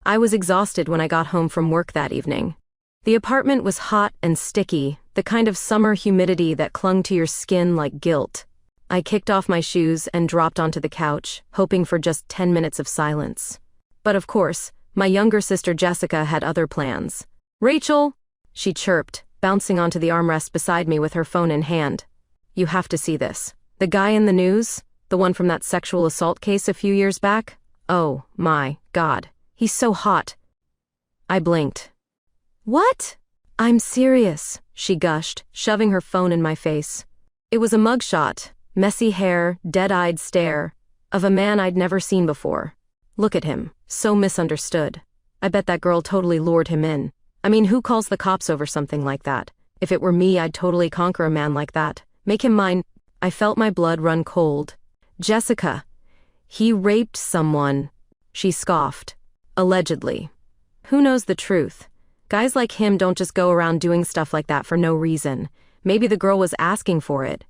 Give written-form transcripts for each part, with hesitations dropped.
I was exhausted when I got home from work that evening. The apartment was hot and sticky, the kind of summer humidity that clung to your skin like guilt. I kicked off my shoes and dropped onto the couch, hoping for just 10 minutes of silence. But of course, my younger sister Jessica had other plans. "Rachel," she chirped, bouncing onto the armrest beside me with her phone in hand. "You have to see this. The guy in the news, the one from that sexual assault case a few years back? Oh, my God. He's so hot." I blinked. "What?" "I'm serious," she gushed, shoving her phone in my face. It was a mugshot, messy hair, dead-eyed stare, of a man I'd never seen before. Look at him, so misunderstood. I bet that girl totally lured him in. I mean, who calls the cops over something like that? If it were me, I'd totally conquer a man like that. Make him mine. I felt my blood run cold. "Jessica, he raped someone," she scoffed. "Allegedly. Who knows the truth? Guys like him don't just go around doing stuff like that for no reason. Maybe the girl was asking for it."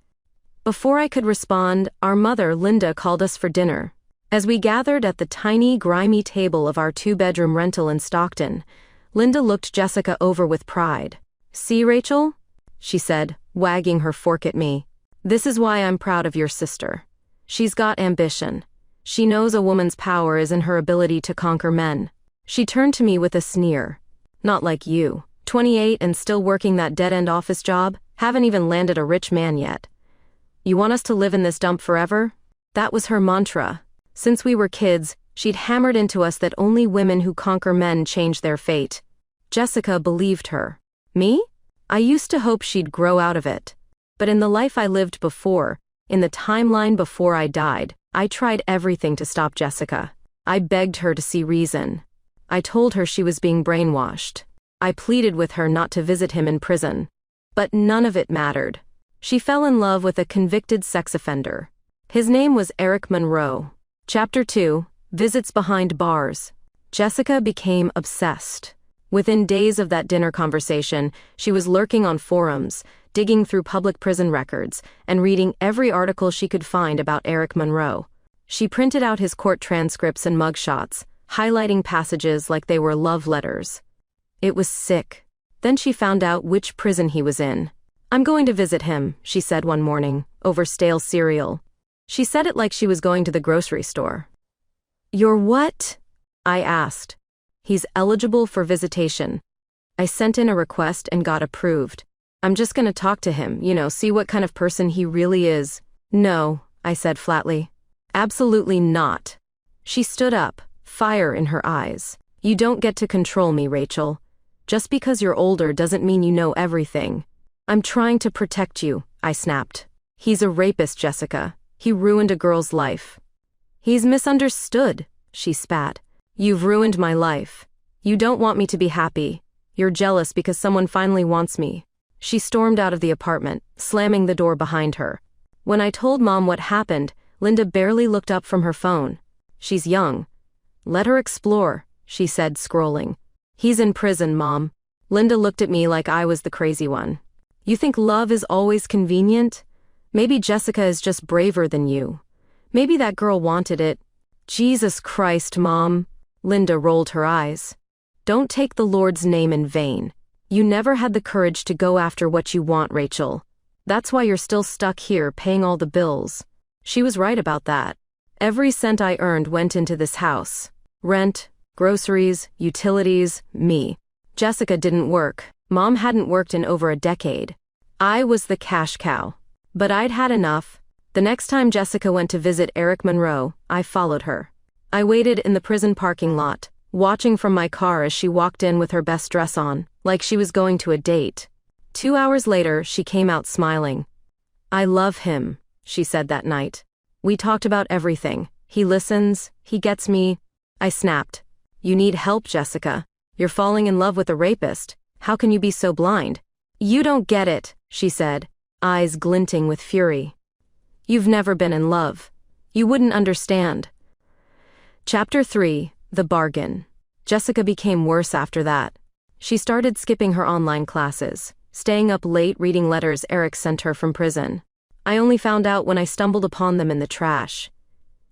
Before I could respond, our mother, Linda, called us for dinner. As we gathered at the tiny, grimy table of our 2-bedroom rental in Stockton, Linda looked Jessica over with pride. "See, Rachel?" she said, wagging her fork at me. "This is why I'm proud of your sister. She's got ambition. She knows a woman's power is in her ability to conquer men." She turned to me with a sneer. "Not like you. 28 and still working that dead-end office job, haven't even landed a rich man yet. You want us to live in this dump forever?" That was her mantra. Since we were kids, she'd hammered into us that only women who conquer men change their fate. Jessica believed her. Me? I used to hope she'd grow out of it. But in the life I lived before, in the timeline before I died, I tried everything to stop Jessica. I begged her to see reason. I told her she was being brainwashed. I pleaded with her not to visit him in prison. But none of it mattered. She fell in love with a convicted sex offender. His name was Eric Monroe. Chapter 2, Visits Behind Bars. Jessica became obsessed. Within days of that dinner conversation, she was lurking on forums, digging through public prison records, and reading every article she could find about Eric Monroe. She printed out his court transcripts and mugshots, highlighting passages like they were love letters. It was sick. Then she found out which prison he was in. "I'm going to visit him," she said one morning, over stale cereal. She said it like she was going to the grocery store. "You're what?" I asked. "He's eligible for visitation." I sent in a request and got approved. "I'm just going to talk to him, see what kind of person he really is." "No," I said flatly. "Absolutely not." She stood up, fire in her eyes. "You don't get to control me, Rachel. Just because you're older doesn't mean you know everything." "I'm trying to protect you," I snapped. "He's a rapist, Jessica. He ruined a girl's life." "He's misunderstood," she spat. "You've ruined my life. You don't want me to be happy. You're jealous because someone finally wants me." She stormed out of the apartment, slamming the door behind her. When I told Mom what happened, Linda barely looked up from her phone. "She's young. Let her explore," she said, scrolling. "He's in prison, Mom." Linda looked at me like I was the crazy one. "You think love is always convenient? Maybe Jessica is just braver than you. Maybe that girl wanted it." "Jesus Christ, Mom." Linda rolled her eyes. "Don't take the Lord's name in vain. You never had the courage to go after what you want, Rachel. That's why you're still stuck here paying all the bills." She was right about that. Every cent I earned went into this house. Rent, groceries, utilities, me. Jessica didn't work. Mom hadn't worked in over a decade. I was the cash cow. But I'd had enough. The next time Jessica went to visit Eric Monroe, I followed her. I waited in the prison parking lot, watching from my car as she walked in with her best dress on, like she was going to a date. 2 hours later, she came out smiling. "I love him," she said that night. "We talked about everything. He listens, he gets me." I snapped. "You need help, Jessica. You're falling in love with a rapist. How can you be so blind?" "You don't get it," she said, eyes glinting with fury. "You've never been in love. You wouldn't understand." Chapter 3, The Bargain. Jessica became worse after that. She started skipping her online classes, staying up late reading letters Eric sent her from prison. I only found out when I stumbled upon them in the trash.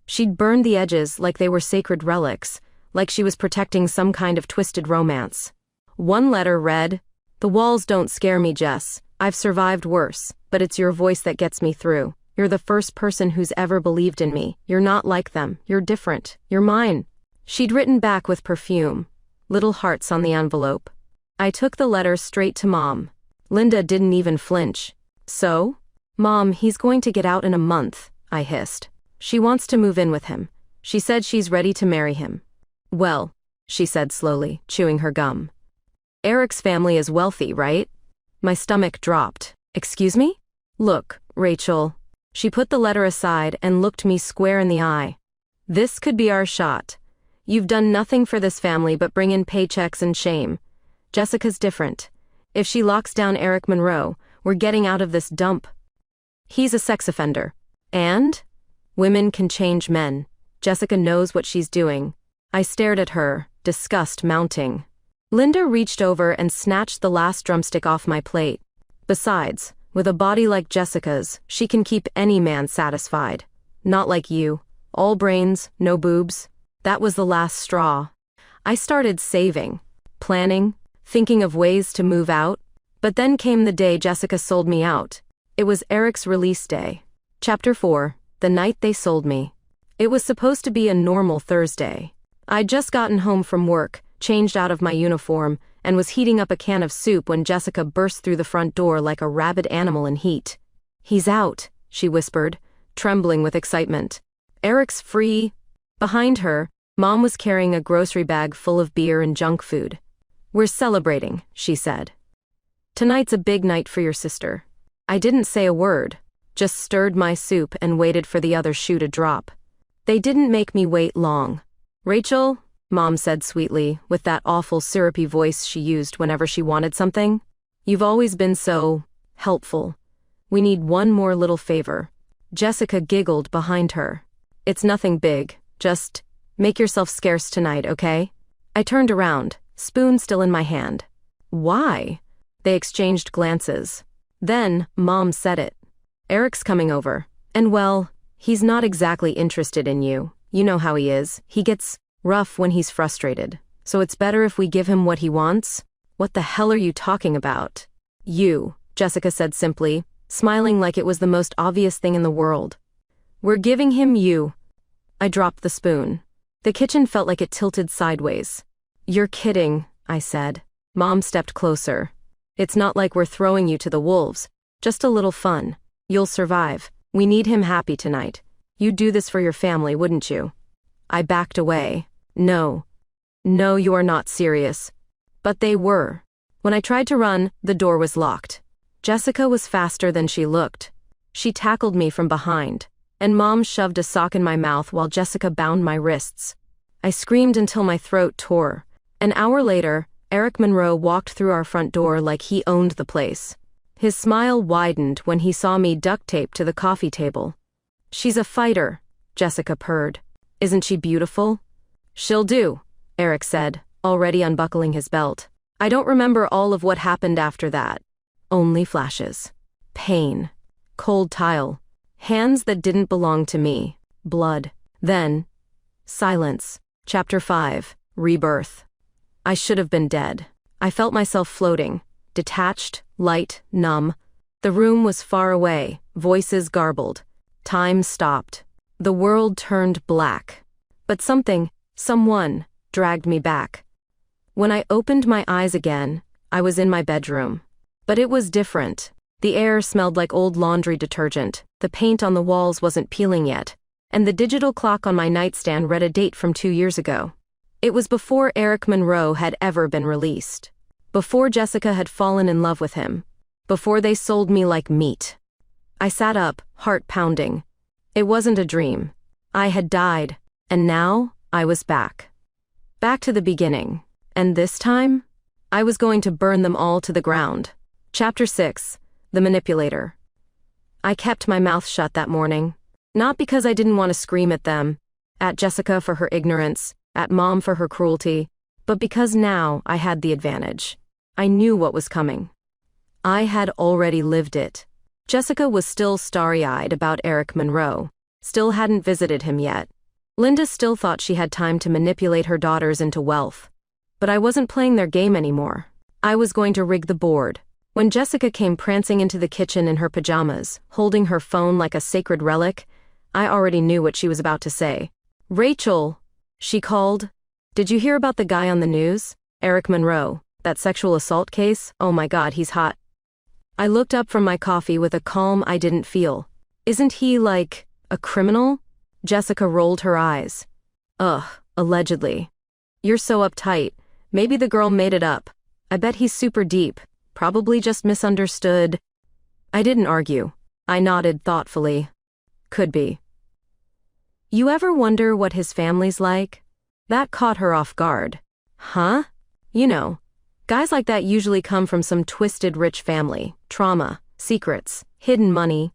She'd burned the edges like they were sacred relics, like she was protecting some kind of twisted romance. One letter read, "The walls don't scare me, Jess. I've survived worse, but it's your voice that gets me through. You're the first person who's ever believed in me. You're not like them. You're different. You're mine." She'd written back with perfume, little hearts on the envelope. I took the letter straight to Mom. Linda didn't even flinch. "So? Mom, he's going to get out in a month," I hissed. "She wants to move in with him. She said she's ready to marry him." "Well," she said slowly, chewing her gum. "Eric's family is wealthy, right?" My stomach dropped. "Excuse me?" "Look, Rachel." She put the letter aside and looked me square in the eye. "This could be our shot. You've done nothing for this family but bring in paychecks and shame. Jessica's different. If she locks down Eric Monroe, we're getting out of this dump. He's a sex offender. And? Women can change men. Jessica knows what she's doing." I stared at her, disgust mounting. Linda reached over and snatched the last drumstick off my plate. "Besides, with a body like Jessica's, she can keep any man satisfied. Not like you. All brains, no boobs." That was the last straw. I started saving, planning, thinking of ways to move out. But then came the day Jessica sold me out. It was Eric's release day. Chapter 4, the night they sold me. It was supposed to be a normal Thursday. I'd just gotten home from work, changed out of my uniform, and was heating up a can of soup when Jessica burst through the front door like a rabid animal in heat. "He's out," she whispered, trembling with excitement. "Eric's free." Behind her, Mom was carrying a grocery bag full of beer and junk food. "We're celebrating," she said. "Tonight's a big night for your sister." I didn't say a word, just stirred my soup and waited for the other shoe to drop. They didn't make me wait long. "Rachel," Mom said sweetly, with that awful syrupy voice she used whenever she wanted something, "you've always been so helpful. We need one more little favor." Jessica giggled behind her. "It's nothing big, just make yourself scarce tonight, okay?" I turned around, spoon still in my hand. "Why?" They exchanged glances. Then, Mom said it. "Eric's coming over. And well, he's not exactly interested in you. You know how he is. He gets rough when he's frustrated. So it's better if we give him what he wants." "What the hell are you talking about?" "You," Jessica said simply, smiling like it was the most obvious thing in the world. "We're giving him you." I dropped the spoon. The kitchen felt like it tilted sideways. "You're kidding," I said. Mom stepped closer. "It's not like we're throwing you to the wolves. Just a little fun. You'll survive. We need him happy tonight. You'd do this for your family, wouldn't you?" I backed away. No, you are not serious." But they were. When I tried to run, the door was locked. Jessica was faster than she looked. She tackled me from behind, and Mom shoved a sock in my mouth while Jessica bound my wrists. I screamed until my throat tore. An hour later, Eric Monroe walked through our front door like he owned the place. His smile widened when he saw me duct taped to the coffee table. "She's a fighter," Jessica purred. "Isn't she beautiful?" "She'll do," Eric said, already unbuckling his belt. I don't remember all of what happened after that. Only flashes. Pain. Cold tile. Hands that didn't belong to me. Blood. Then, silence. Chapter 5, Rebirth. I should have been dead. I felt myself floating, detached, light, numb. The room was far away, voices garbled. Time stopped. The world turned black. But someone, dragged me back. When I opened my eyes again, I was in my bedroom. But it was different. The air smelled like old laundry detergent, the paint on the walls wasn't peeling yet, and the digital clock on my nightstand read a date from 2 years ago. It was before Eric Monroe had ever been released. Before Jessica had fallen in love with him. Before they sold me like meat. I sat up, heart pounding. It wasn't a dream. I had died, and now I was back. Back to the beginning. And this time, I was going to burn them all to the ground. Chapter 6, the manipulator. I kept my mouth shut that morning. Not because I didn't want to scream at them, at Jessica for her ignorance, at Mom for her cruelty, but because now I had the advantage. I knew what was coming. I had already lived it. Jessica was still starry-eyed about Eric Monroe, still hadn't visited him yet. Linda still thought she had time to manipulate her daughters into wealth. But I wasn't playing their game anymore. I was going to rig the board. When Jessica came prancing into the kitchen in her pajamas, holding her phone like a sacred relic, I already knew what she was about to say. "Rachel," she called. "Did you hear about the guy on the news? Eric Monroe, that sexual assault case? Oh my God, he's hot." I looked up from my coffee with a calm I didn't feel. "Isn't he, like, a criminal?" Jessica rolled her eyes. "Ugh, allegedly. You're so uptight. Maybe the girl made it up. I bet he's super deep. Probably just misunderstood." I didn't argue. I nodded thoughtfully. "Could be." "You ever wonder what his family's like?" That caught her off guard. "Huh?" "You know, guys like that usually come from some twisted rich family. Trauma, secrets, hidden money."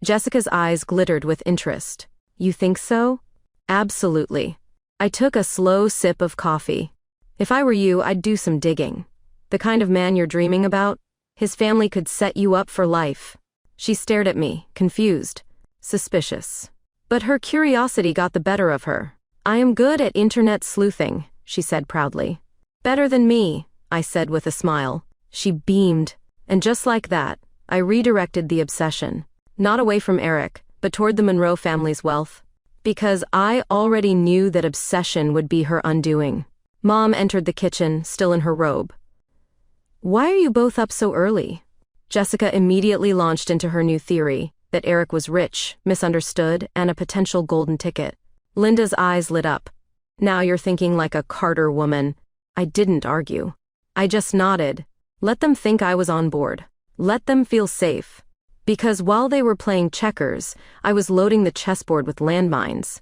Jessica's eyes glittered with interest. "You think so?" "Absolutely." I took a slow sip of coffee. "If I were you, I'd do some digging. The kind of man you're dreaming about, his family could set you up for life." She stared at me, confused, suspicious. But her curiosity got the better of her. "I am good at internet sleuthing," she said proudly. "Better than me," I said with a smile. She beamed, and just like that, I redirected the obsession. Not away from Eric, but toward the Monroe family's wealth. Because I already knew that obsession would be her undoing. Mom entered the kitchen, still in her robe. "Why are you both up so early?" Jessica immediately launched into her new theory, that Eric was rich, misunderstood, and a potential golden ticket. Linda's eyes lit up. "Now you're thinking like a Carter woman." I didn't argue. I just nodded. Let them think I was on board. Let them feel safe. Because while they were playing checkers, I was loading the chessboard with landmines.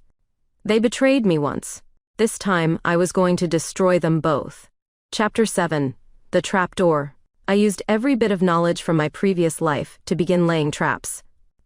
They betrayed me once. This time, I was going to destroy them both. Chapter 7. The Trapdoor. I used every bit of knowledge from my previous life to begin laying traps.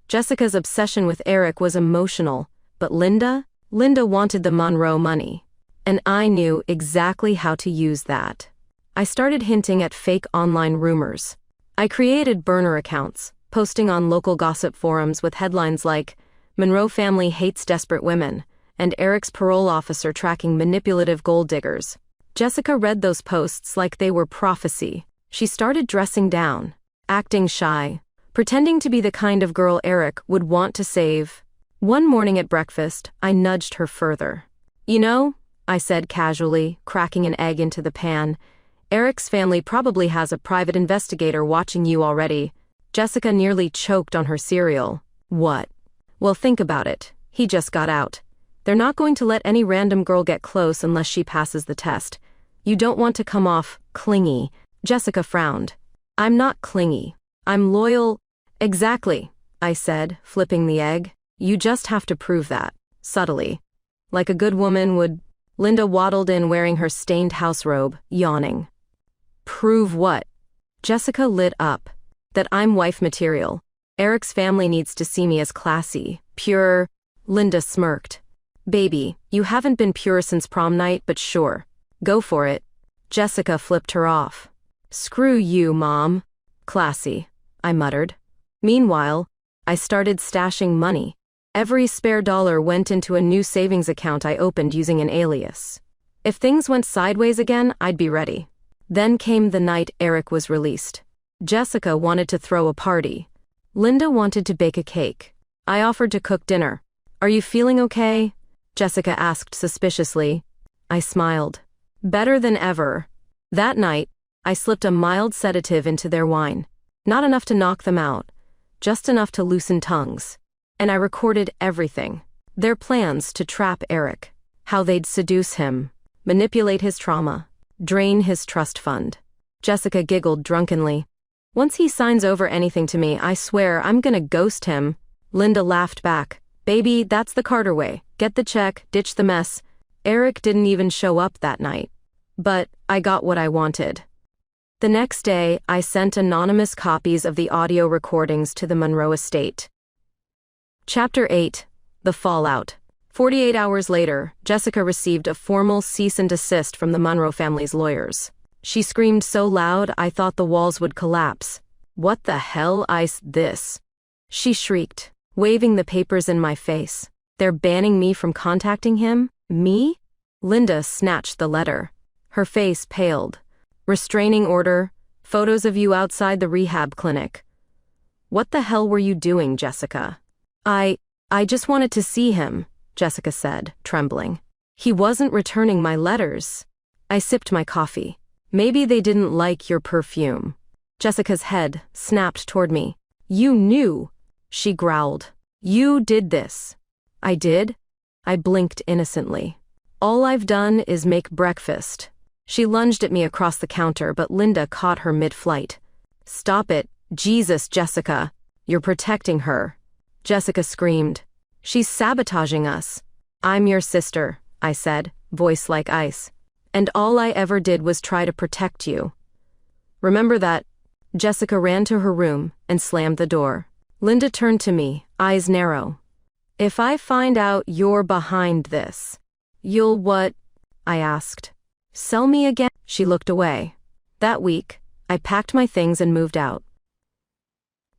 Jessica's obsession with Eric was emotional, but Linda wanted the Monroe money. And I knew exactly how to use that. I started hinting at fake online rumors. I created burner accounts, posting on local gossip forums with headlines like, "Monroe family hates desperate women," and "Eric's parole officer tracking manipulative gold diggers." Jessica read those posts like they were prophecy. She started dressing down, acting shy, pretending to be the kind of girl Eric would want to save. One morning at breakfast, I nudged her further. "You know," I said casually, cracking an egg into the pan, "Eric's family probably has a private investigator watching you already." Jessica nearly choked on her cereal. "What?" "Well, think about it. He just got out. They're not going to let any random girl get close unless she passes the test. You don't want to come off clingy." Jessica frowned. "I'm not clingy. I'm loyal." "Exactly," I said, flipping the egg. "You just have to prove that, subtly. Like a good woman would." Linda waddled in wearing her stained house robe, yawning. "Prove what?" Jessica lit up. "That I'm wife material. Eric's family needs to see me as classy, pure." Linda smirked. "Baby, you haven't been pure since prom night, but sure. Go for it." Jessica flipped her off. "Screw you, Mom." "Classy," I muttered. Meanwhile, I started stashing money. Every spare dollar went into a new savings account I opened using an alias. If things went sideways again, I'd be ready. Then came the night Eric was released. Jessica wanted to throw a party. Linda wanted to bake a cake. I offered to cook dinner. "Are you feeling okay?" Jessica asked suspiciously. I smiled. "Better than ever." That night, I slipped a mild sedative into their wine. Not enough to knock them out, just enough to loosen tongues. And I recorded everything. Their plans to trap Eric. How they'd seduce him, manipulate his trauma, drain his trust fund. Jessica giggled drunkenly. "Once he signs over anything to me, I swear I'm gonna ghost him." Linda laughed back. "Baby, that's the Carter way. Get the check, ditch the mess." Eric didn't even show up that night. But I got what I wanted. The next day, I sent anonymous copies of the audio recordings to the Monroe estate. Chapter 8. The Fallout. 48 hours later, Jessica received a formal cease and desist from the Monroe family's lawyers. She screamed so loud I thought the walls would collapse. "What the hell this?" she shrieked, waving the papers in my face. They're banning me from contacting him? Me? Linda snatched the letter. Her face paled. Restraining order, photos of you outside the rehab clinic. What the hell were you doing, Jessica? I just wanted to see him, Jessica said, trembling. He wasn't returning my letters. I sipped my coffee. Maybe they didn't like your perfume. Jessica's head snapped toward me. You knew, she growled. You did this. I did? I blinked innocently. All I've done is make breakfast. She lunged at me across the counter, but Linda caught her mid-flight. Stop it. Jesus, Jessica. You're protecting her. Jessica screamed. She's sabotaging us. I'm your sister, I said, voice like ice. And all I ever did was try to protect you. Remember that? Jessica ran to her room and slammed the door. Linda turned to me, eyes narrow. If I find out you're behind this, you'll what? I asked. Sell me again? She looked away. That week, I packed my things and moved out.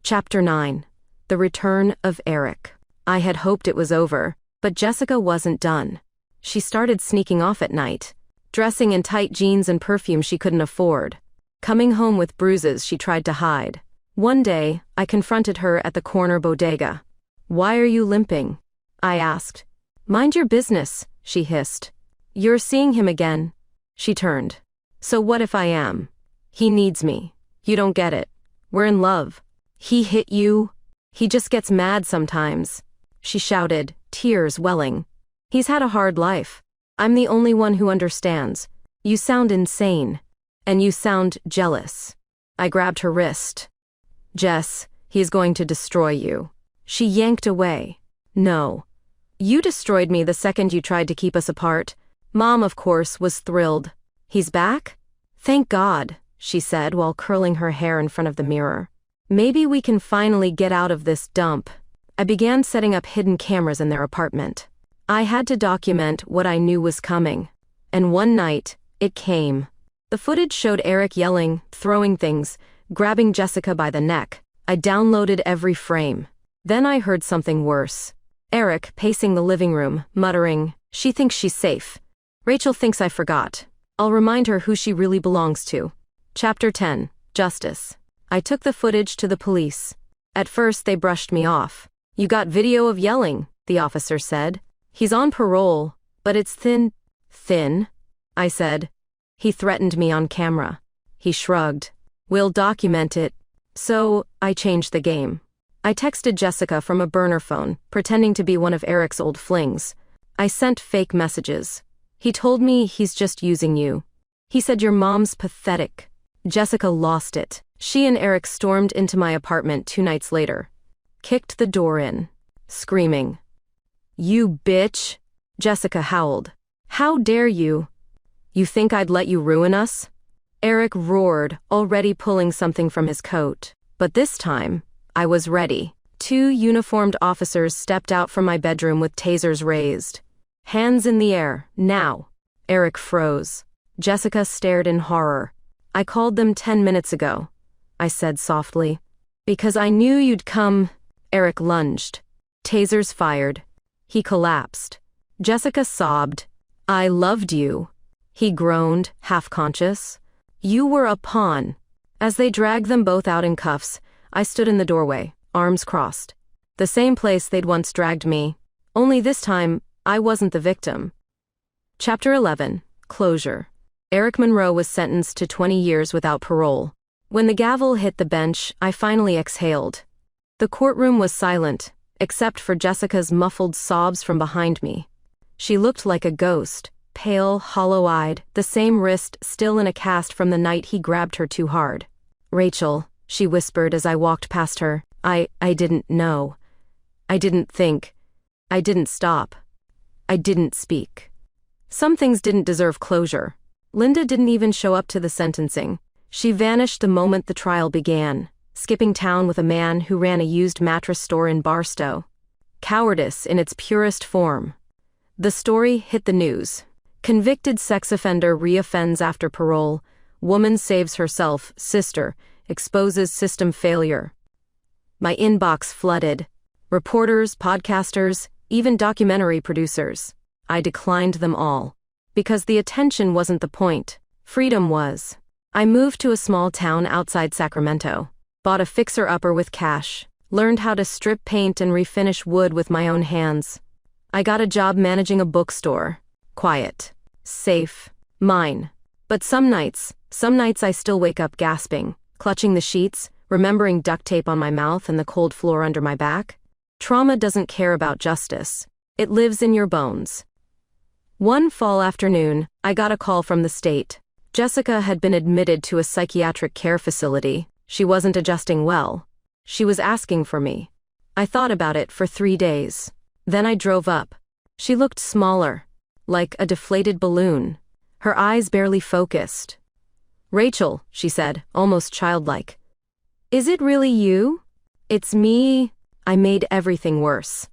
Chapter 9. The Return of Eric. I had hoped it was over, but Jessica wasn't done. She started sneaking off at night, dressing in tight jeans and perfume she couldn't afford. Coming home with bruises she tried to hide. One day, I confronted her at the corner bodega. Why are you limping? I asked. Mind your business, she hissed. You're seeing him again. She turned. So what if I am? He needs me. You don't get it. We're in love. He hit you? He just gets mad sometimes. She shouted, tears welling. He's had a hard life. I'm the only one who understands. You sound insane. And you sound jealous. I grabbed her wrist. Jess, he's going to destroy you. She yanked away. No. You destroyed me the second you tried to keep us apart. Mom, of course, was thrilled. He's back? Thank God, she said while curling her hair in front of the mirror. Maybe we can finally get out of this dump. I began setting up hidden cameras in their apartment. I had to document what I knew was coming. And one night, it came. The footage showed Eric yelling, throwing things, grabbing Jessica by the neck. I downloaded every frame. Then I heard something worse. Eric pacing the living room, muttering, she thinks she's safe. Rachel thinks I forgot. I'll remind her who she really belongs to. Chapter 10. Justice. I took the footage to the police. At first they brushed me off. You got video of yelling, the officer said. He's on parole, but it's thin. Thin? I said. He threatened me on camera. He shrugged. We'll document it. So, I changed the game. I texted Jessica from a burner phone, pretending to be one of Eric's old flings. I sent fake messages. He told me he's just using you. He said your mom's pathetic. Jessica lost it. She and Eric stormed into my apartment 2 nights later. Kicked the door in. Screaming. You bitch! Jessica howled. How dare you? You think I'd let you ruin us? Eric roared, already pulling something from his coat. But this time, I was ready. 2 uniformed officers stepped out from my bedroom with tasers raised. Hands in the air, now. Eric froze. Jessica stared in horror. I called them 10 minutes ago, I said softly. Because I knew you'd come. Eric lunged. Tasers fired. He collapsed. Jessica sobbed. I loved you. He groaned, half-conscious. You were a pawn. As they dragged them both out in cuffs, I stood in the doorway, arms crossed. The same place they'd once dragged me. Only this time, I wasn't the victim. Chapter 11. Closure. Eric Monroe was sentenced to 20 years without parole. When the gavel hit the bench, I finally exhaled. The courtroom was silent, except for Jessica's muffled sobs from behind me. She looked like a ghost, pale, hollow-eyed, the same wrist still in a cast from the night he grabbed her too hard. Rachel, she whispered as I walked past her, I didn't know. I didn't think. I didn't stop. I didn't speak. Some things didn't deserve closure. Linda didn't even show up to the sentencing. She vanished the moment the trial began, skipping town with a man who ran a used mattress store in Barstow. Cowardice in its purest form. The story hit the news. Convicted sex offender reoffends after parole. Woman saves herself, sister, exposes system failure. My inbox flooded. Reporters, podcasters, even documentary producers. I declined them all. Because the attention wasn't the point. Freedom was. I moved to a small town outside Sacramento, bought a fixer-upper with cash, learned how to strip paint and refinish wood with my own hands. I got a job managing a bookstore. Quiet. Safe. Mine. But some nights I still wake up gasping, clutching the sheets, remembering duct tape on my mouth and the cold floor under my back. Trauma doesn't care about justice. It lives in your bones. One fall afternoon, I got a call from the state. Jessica had been admitted to a psychiatric care facility. She wasn't adjusting well. She was asking for me. I thought about it for 3 days. Then I drove up. She looked smaller, like a deflated balloon. Her eyes barely focused. "Rachel," she said, almost childlike. "Is it really you?" "It's me." I made everything worse.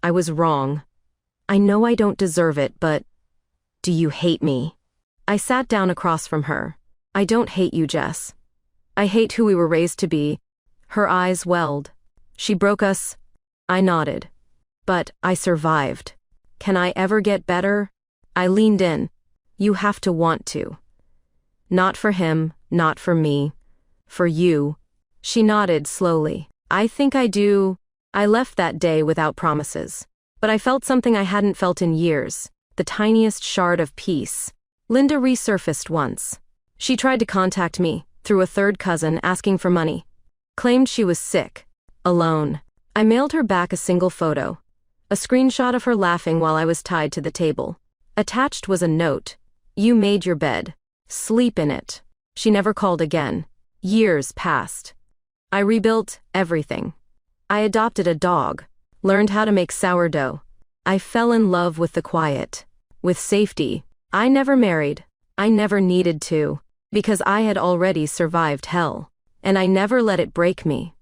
I was wrong. I know I don't deserve it, but do you hate me? I sat down across from her. I don't hate you, Jess. I hate who we were raised to be. Her eyes welled. She broke us. I nodded. But I survived. Can I ever get better? I leaned in. You have to want to. Not for him, not for me. For you. She nodded slowly. I think I do. I left that day without promises. But I felt something I hadn't felt in years. The tiniest shard of peace. Linda resurfaced once. She tried to contact me, through a third cousin, asking for money. Claimed she was sick. Alone. I mailed her back a single photo. A screenshot of her laughing while I was tied to the table. Attached was a note. You made your bed. Sleep in it. She never called again. Years passed. I rebuilt everything. I adopted a dog. Learned how to make sourdough. I fell in love with the quiet. With safety. I never married. I never needed to. Because I had already survived hell. And I never let it break me.